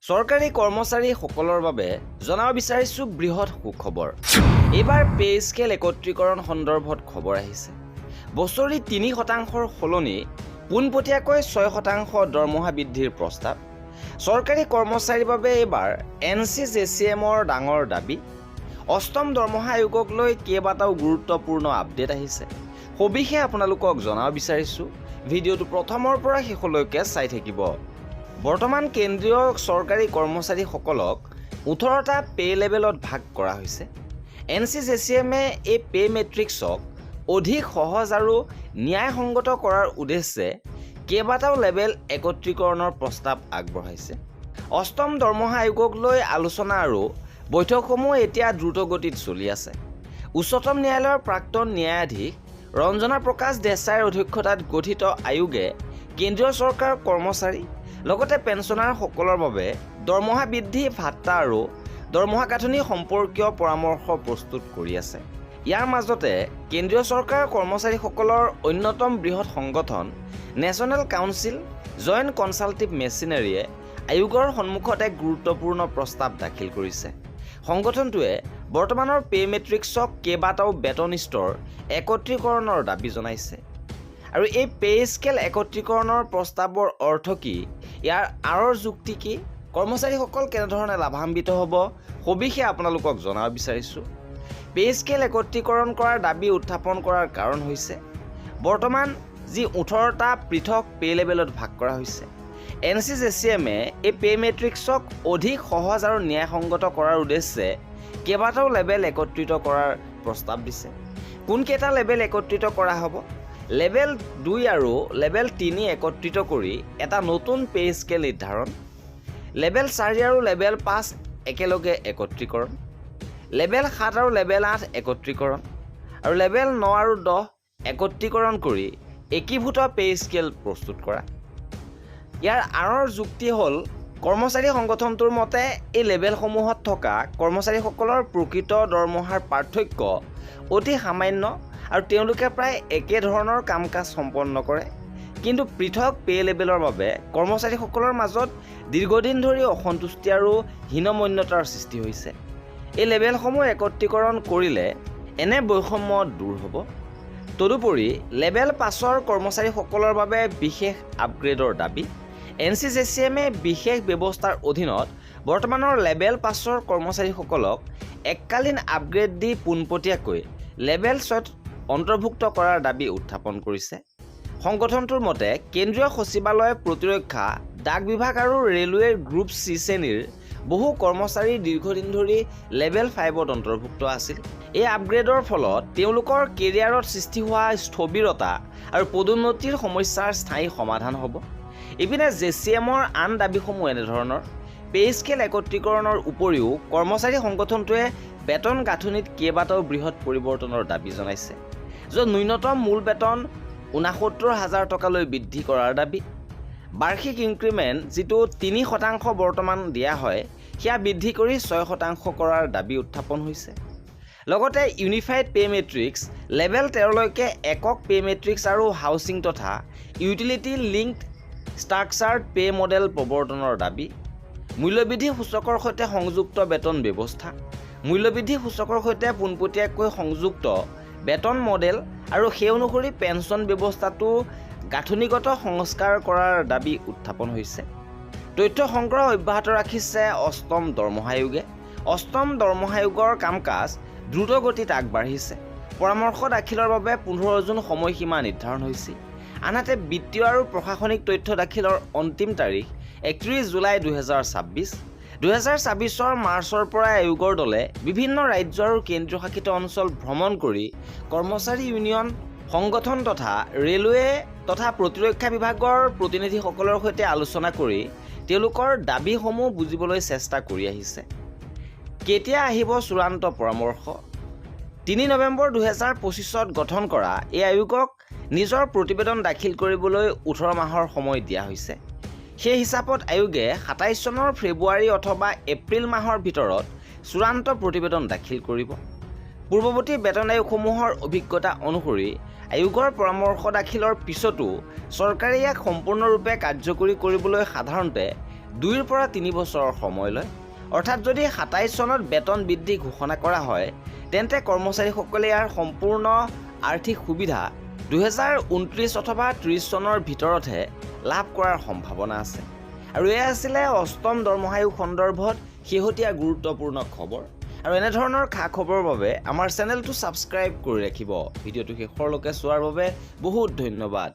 চৰকাৰী কৰ্মচাৰীসকলৰ বাবে জনাব বিচাৰিছোঁ বৃহৎ সুখবৰ। এইবাৰ পে স্কেল একত্ৰীকৰণ সন্দৰ্ভত খবৰ আহিছে। বছৰি ৩% সলনি পোনপটীয়াকৈ 6% দৰমহা বৃদ্ধিৰ প্ৰস্তাৱ। চৰকাৰী কৰ্মচাৰীৰ বাবে এইবাৰ NCJCMৰ ডাঙৰ দাবী। অষ্টম দৰমহা আয়োগক লৈ কেইবাটাও গুৰুত্বপূৰ্ণ আপডেট আহিছে। সবিশেষ আপোনালোকক জনাব বিচাৰিছোঁ। ভিডিঅ'টো প্ৰথমৰ পৰা শেষলৈকে চাই থাকিব। বৰ্তমান কেন্দ্ৰীয় চৰকাৰী কৰ্মচাৰীসকলক 18টা পে লেভেলত ভাগ কৰা হৈছে। NCJCMে এই পে মেট্ৰিক্সক অধিক সহজ আৰু ন্যায়সংগত কৰাৰ উদ্দেশ্যে কেইবাটাও লেভেল একত্ৰীকৰণৰ প্ৰস্তাৱ আগবঢ়াইছে। অষ্টম দৰমহা আয়োগক লৈ আলোচনা আৰু বৈঠকসমূহ এতিয়া দ্ৰুতগতিত চলি আছে। উচ্চতম ন্যায়ালয়ৰ প্ৰাক্তন ন্যায়াধীশ ৰঞ্জনা প্ৰকাশ দেশাইৰ অধ্যক্ষতাত গঠিত আয়োগে কেন্দ্ৰীয় চৰকাৰৰ কৰ্মচাৰী লগতে পেঞ্চনাৰসকলৰ বাবে দৰমহা বৃদ্ধি ভাত্তা আৰু দৰমহা গাঁথনি সম্পৰ্কীয় পৰামৰ্শ প্ৰস্তুত কৰি আছে। ইয়াৰ মাজতে কেন্দ্ৰীয় চৰকাৰৰ কৰ্মচাৰীসকলৰ অন্যতম বৃহৎ সংগঠন নেশ্যনেল কাউন্সিল জইণ্ট কনচাল্টিভ মেচিনাৰীয়ে আয়োগৰ সন্মুখত এক গুৰুত্বপূৰ্ণ প্ৰস্তাৱ দাখিল কৰিছে। সংগঠনটোৱে বৰ্তমানৰ পে মেট্ৰিক্সক কেইবাটাও বেতন স্তৰ একত্ৰীকৰণৰ দাবী জনাইছে। আৰু এই পে স্কেল একত্ৰীকৰণৰ প্ৰস্তাৱৰ অৰ্থ কি, ইয়াৰ আঁৰৰ যুক্তি কি, কৰ্মচাৰীসকল কেনেধৰণে লাভান্বিত হ'ব, সবিশেষ আপোনালোকক জনাব বিচাৰিছোঁ। পে স্কেল একত্ৰীকৰণ কৰাৰ দাবী উত্থাপন কৰাৰ কাৰণ হৈছে বৰ্তমান যি 18টা পৃথক পে লেভেলত ভাগ কৰা হৈছে। NCJCMে এই পে মেট্ৰিক্সক অধিক সহজ আৰু ন্যায়সংগত কৰাৰ উদ্দেশ্যে কেইবাটাও লেভেল একত্ৰিত কৰাৰ প্ৰস্তাৱ দিছে। কোনকেইটা লেভেল একত্ৰিত কৰা হ'ব? লেভেল 2 আৰু লেভেল 3 একত্ৰিত কৰি এটা নতুন পে স্কেল নিৰ্ধাৰণ, লেভেল 4 আৰু লেভেল 5 একেলগে একত্ৰীকৰণ, লেভেল 7 আৰু লেভেল 8 একত্ৰীকৰণ আৰু লেভেল 9 আৰু 10 একত্ৰীকৰণ কৰি একীভূত পে স্কেল প্ৰস্তুত কৰা। ইয়াৰ আঁৰৰ যুক্তি হ'ল কৰ্মচাৰী সংগঠনটোৰ মতে এই লেভেলসমূহত থকা কৰ্মচাৰীসকলৰ প্ৰকৃত দৰমহাৰ পাৰ্থক্য অতি সামান্য আৰু তেওঁলোকে প্ৰায় একে ধৰণৰ কাম কাজ সম্পন্ন কৰে। কিন্তু পৃথক পে লেভেলৰ বাবে কৰ্মচাৰীসকলৰ মাজত দীৰ্ঘদিন ধৰি অসন্তুষ্টি আৰু হীনমন্যতাৰ সৃষ্টি হৈছে। এই লেভেলসমূহ একত্ৰীকৰণ কৰিলে এনে বৈষম্য দূৰ হ'ব। তদুপৰি লেভেল 5ৰ কৰ্মচাৰীসকলৰ বাবে বিশেষ আপগ্ৰেডৰ দাবী। NCJCMে বিশেষ ব্যৱস্থাৰ অধীনত বৰ্তমানৰ লেভেল 5ৰ কৰ্মচাৰীসকলক এককালীন আপগ্ৰেড দি পোনপটীয়াকৈ লেভেল 6ত অন্তৰ্ভুক্ত কৰাৰ দাবী উত্থাপন কৰিছে। সংগঠনটোৰ মতে কেন্দ্ৰীয় সচিবালয়, প্ৰতিৰক্ষা, ডাক বিভাগ আৰু ৰেলৱেৰ গ্ৰুপ C শ্ৰেণীৰ বহু কৰ্মচাৰী দীৰ্ঘদিন ধৰি লেভেল 5ত অন্তৰ্ভুক্ত আছিল। এই আপগ্ৰেডৰ ফলত তেওঁলোকৰ কেৰিয়াৰত সৃষ্টি হোৱা স্থবিৰতা আৰু পদোন্নতিৰ সমস্যাৰ স্থায়ী সমাধান হ'ব। ইপিনে JCMৰ আন দাবীসমূহ এনেধৰণৰ। পে স্কেল একত্ৰীকৰণৰ উপৰিও কৰ্মচাৰী সংগঠনটোৱে বেতন গাঁথনিত কেইবাটাও বৃহৎ পৰিৱৰ্তনৰ দাবী জনাইছে, য'ত ন্যূনতম মূল বেতন 69,000 টকালৈ বৃদ্ধি কৰাৰ দাবী। বাৰ্ষিক ইনক্ৰিমেণ্ট যিটো 3% বৰ্তমান দিয়া হয় সেয়া বৃদ্ধি কৰি 6% কৰাৰ দাবী উত্থাপন হৈছে। লগতে ইউনিফাইড পে মেট্ৰিক্স লেভেল 13লৈকে একক পে মেট্ৰিক্স আৰু হাউচিং তথা ইউটিলিটি লিংকড ষ্ট্ৰাকচাৰ্ড পে মডেল প্ৰৱৰ্তনৰ দাবী। মূল্যবৃদ্ধি সূচকৰ সৈতে সংযুক্ত বেতন ব্যৱস্থা, মূল্যবৃদ্ধি সূচকৰ সৈতে পোনপটীয়াকৈ সংযুক্ত বেতন মডেল আৰু সেই অনুসৰি পেঞ্চন ব্যৱস্থাটো গাঁথনিগত সংস্কাৰ কৰাৰ দাবী উত্থাপন হৈছে। তথ্য সংগ্ৰহ অব্যাহত ৰাখিছে অষ্টম দৰমহা আয়োগে। অষ্টম দৰমহা আয়োগৰ কাম কাজ দ্ৰুত গতিত আগবাঢ়িছে। পৰামৰ্শ দাখিলৰ বাবে 15 জুন সময়সীমা নিৰ্ধাৰণ হৈছে। আনহাতে বিত্তীয় আৰু প্ৰশাসনিক তথ্য দাখিলৰ অন্তিম তাৰিখ 31 জুলাই 2026। 2026 মাৰ্চৰ পৰা আয়োগৰ দলে বিভিন্ন ৰাজ্য আৰু কেন্দ্ৰীয় শাসিত অঞ্চল ভ্ৰমণ কৰি কৰ্মচাৰী ইউনিয়ন সংগঠন তথা ৰেলৱে তথা প্ৰতিৰক্ষা বিভাগৰ প্ৰতিনিধিসকলৰ সৈতে আলোচনা কৰি তেওঁলোকৰ দাবীসমূহ বুজিবলৈ চেষ্টা কৰি আহিছে। কেতিয়া আহিব চূড়ান্ত পৰামৰ্শ? 3 নৱেম্বৰ 2025ত গঠন কৰা এই আয়োগক নিজৰ প্ৰতিবেদন দাখিল কৰিবলৈ 18 মাহৰ সময় দিয়া হৈছে। সেই হিচাপত আয়োগে 27 চনৰ ফেব্ৰুৱাৰী অথবা এপ্ৰিল মাহৰ ভিতৰত চূড়ান্ত প্ৰতিবেদন দাখিল কৰিব। পূৰ্বৱৰ্তী বেতন আয়োগসমূহৰ অভিজ্ঞতা অনুসৰি আয়োগৰ পৰামৰ্শ দাখিলৰ পিছতো চৰকাৰে ইয়াক সম্পূৰ্ণৰূপে কাৰ্যকৰী কৰিবলৈ সাধাৰণতে 2ৰ পৰা 3 বছৰৰ সময় লয়। অৰ্থাৎ যদি 27 চনত বেতন বৃদ্ধি ঘোষণা কৰা হয় তেন্তে কৰ্মচাৰীসকলে ইয়াৰ সম্পূৰ্ণ আৰ্থিক সুবিধা 2029 অথবা 30 চনৰ ভিতৰতহে লাভ কৰাৰ সম্ভাৱনা আছে। আৰু এয়া আছিলে 8ম দৰমহা আয়োগ সন্দৰ্ভত শেহতীয়া গুৰুত্বপূৰ্ণ খবৰ। আৰু এনেধৰণৰ খা খবৰৰ বাবে আমাৰ চেনেলটো ছাবস্ক্ৰাইব কৰি ৰাখিব। ভিডিঅ'টো শেষৰলৈকে চোৱাৰ বাবে বহুত ধন্যবাদ।